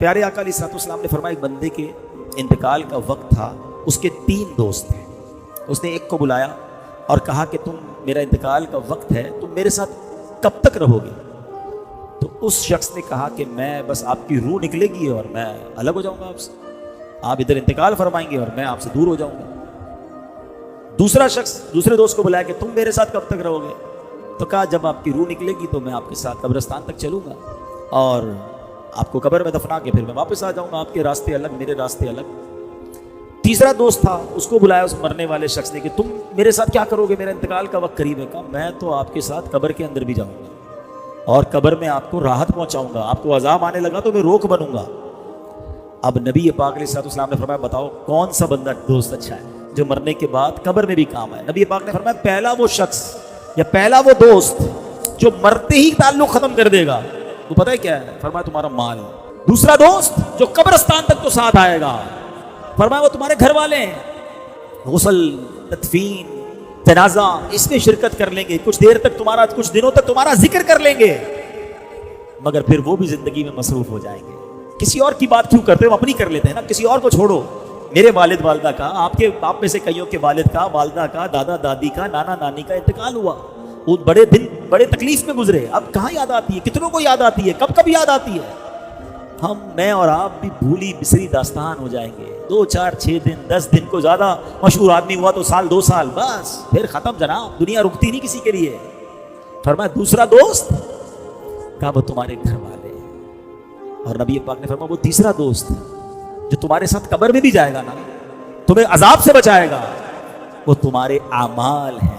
پیارے آقا علیہ الصلوۃ والسلام نے فرمایا ایک بندے کے انتقال کا وقت تھا، اس کے 3 دوست تھے. اس نے ایک کو بلایا اور کہا کہ تم میرا انتقال کا وقت ہے، تم میرے ساتھ کب تک رہو گے؟ تو اس شخص نے کہا کہ میں بس آپ کی روح نکلے گی اور میں الگ ہو جاؤں گا آپ سے، آپ ادھر انتقال فرمائیں گے اور میں آپ سے دور ہو جاؤں گا. دوسرا شخص دوسرے دوست کو بلایا کہ تم میرے ساتھ کب تک رہو گے؟ تو کہا جب آپ کی روح نکلے گی تو میں آپ کے ساتھ قبرستان تک چلوں گا اور آپ کو قبر میں دفنا کے پھر میں واپس آ جاؤں گا، آپ کے راستے الگ میرے راستے الگ. تیسرا دوست تھا، اس کو بلایا اس مرنے والے شخص نے کہ تم میرے ساتھ کیا کرو گے؟ میرا انتقال کا وقت قریب ہے. کہا میں تو آپ کے ساتھ قبر کے اندر بھی جاؤں گا اور قبر میں آپ کو راحت پہنچاؤں گا، آپ کو عذاب آنے لگا تو میں روک بنوں گا. اب نبی پاک علیہ الصلوۃ والسلام نے فرمایا بتاؤ کون سا بندہ دوست اچھا ہے جو مرنے کے بعد قبر میں بھی کام آئے؟ نبی پاک نے فرمایا پہلا وہ شخص یا پہلا وہ دوست جو مرتے ہی تعلق ختم کر دے گا، وہ پتہ ہے کیا ہے؟ فرمایا تمہارا مال. دوسرا دوست جو قبرستان تک تو ساتھ آئے گا، فرمایا وہ تمہارے گھر والے ہیں، غسل، تدفین، جنازہ اس میں شرکت کر لیں گے، کچھ دیر تک تمہارا، کچھ دنوں تک تمہارا ذکر کر لیں گے، مگر پھر وہ بھی زندگی میں مصروف ہو جائیں گے. کسی اور کی بات کیوں کرتے ہو؟ اپنی کر لیتے ہیں نا، کسی اور کو چھوڑو. میرے والد والدہ کا، آپ میں سے کئیوں کے والد کا، والدہ کا، دادا دادی کا، نانا نانی کا انتقال ہوا، وہ بڑے دن بڑے تکلیف میں گزرے. اب کہاں یاد آتی ہے؟ کتنوں کو یاد آتی ہے؟ کب کب یاد آتی ہے؟ میں اور آپ بھی بھولی بسری داستان ہو جائیں گے. 2 4 6 دن 10 دن کو زیادہ مشہور آدمی ہوا تو سال 2 سال بس پھر ختم جناب، دنیا رکتی نہیں کسی کے لیے. فرمایا دوسرا دوست، کہا وہ تمہارے گھر والے ہیں. اور نبی پاک نے فرمایا وہ تیسرا دوست جو تمہارے ساتھ قبر میں بھی جائے گا نا، تمہیں عذاب سے بچائے گا، وہ تمہارے اعمال ہیں.